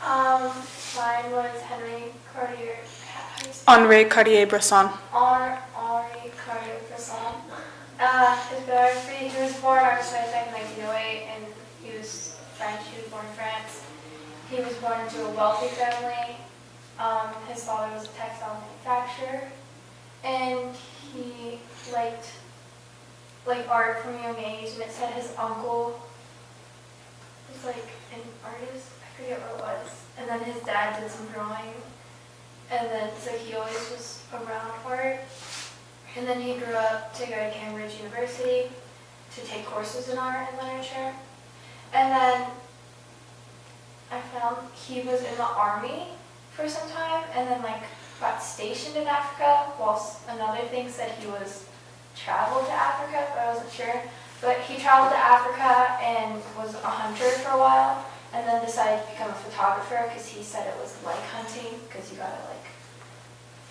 Mine was Henri Cartier. Henri Cartier Bresson. Henri Cartier Bresson. His biography, he was born on December 1908, and he was French. He was born in France. He was born into a wealthy family. His father was a textile manufacturer, and he liked art from a young age. And it said his uncle was like an artist. I forget what it was. And then his dad did some drawing, and then so he always was around art. And then he grew up to go to Cambridge University to take courses in art and literature. And then I found he was in the army for some time, and then got stationed in Africa, whilst another thing said he was traveled to Africa, but I wasn't sure. But he traveled to Africa and was a hunter for a while, and then decided to become a photographer because he said it was like hunting, because you gotta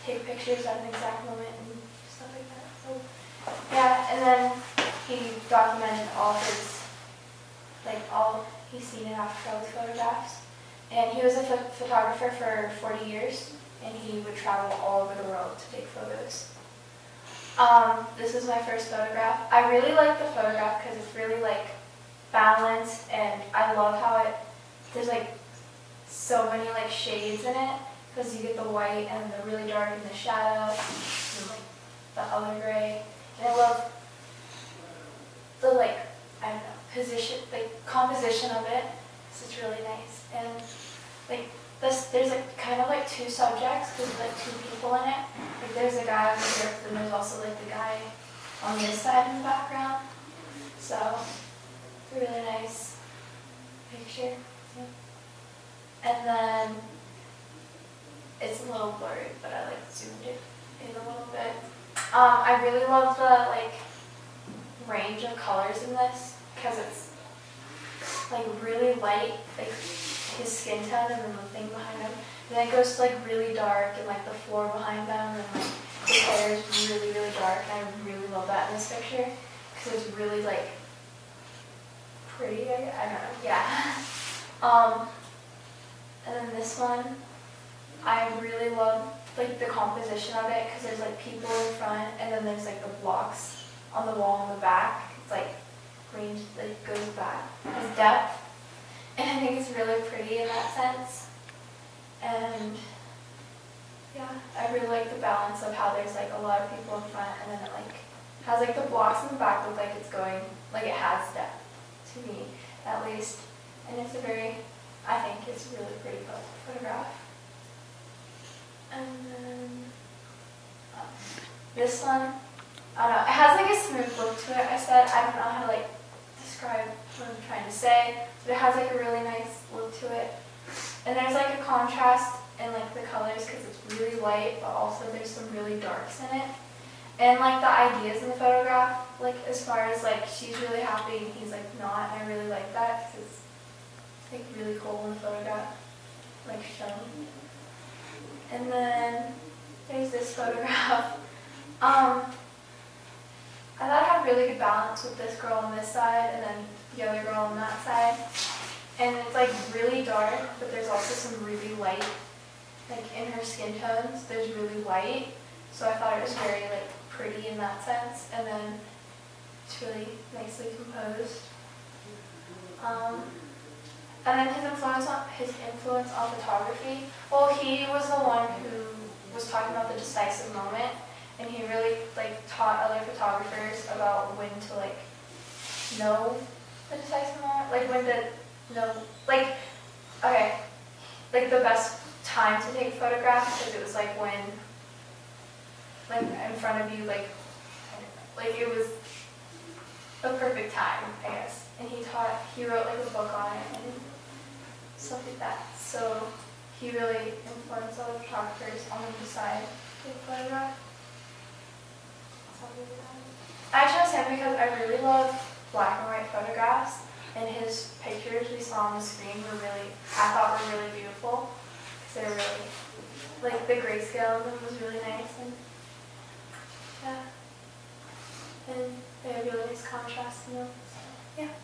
take pictures at an exact moment and stuff like that. So yeah, and then he documented all he's seen in Africa with photographs. And he was a photographer for 40 years, and he would travel all over the world to take photos. This is my first photograph. I really like the photograph because it's really balanced, and I love how there's so many shades in it, because you get the white and the really dark in the shadow, and the other gray. And I love the I don't know, position, composition of it. So it's really nice. And there's kind of two subjects, because there's two people in it. There's a guy over here, and there's also the guy on this side in the background. So it's a really nice picture. Yeah. And then it's a little blurry, but I zoomed it in a little bit. I really love the range of colors in this, because it's really light, his skin tone, and then the thing behind him. And then it goes to really dark, and the floor behind them, and his hair is really, really dark. And I really love that in this picture, because it's really pretty. I don't know. Yeah. And then this one, I really love the composition of it, because there's people in front, and then there's the blocks on the wall in the back. It's range that goes back. There's depth, and I think it's really pretty in that sense. And yeah, I really like the balance of how there's a lot of people in front, and then it has the blocks in the back look like it's going, it has depth, to me at least. And it's I think it's a really pretty photograph. And then this one, I don't know, it has a smooth look to it. I don't know how to describe what I'm trying to say, but it has a really nice look to it. And there's a contrast in the colors, because it's really light, but also there's some really darks in it. And the ideas in the photograph, as far as she's really happy and he's not, and I really like that, because it's really cool in the photograph, shown. And then there's this photograph. I thought it had really good balance with this girl on this side and then the other girl on that side. And it's really dark, but there's also some really light, in her skin tones, there's really light. So I thought it was very pretty in that sense. And then it's really nicely composed. And then his influence on photography. Well, he was the one who was talking about the decisive moment. And he really taught other photographers about when to know the decisive moment, when to know okay, the best time to take photographs, because it was when in front of you, it was the perfect time, I guess. And he wrote a book on it and stuff like that. So he really influenced other photographers on the decide to take a photograph. I chose him because I really love black and white photographs, and his pictures we saw on the screen I thought were really beautiful, because they were really, the grayscale of them was really nice, and yeah, and they had really nice contrast in them, so yeah.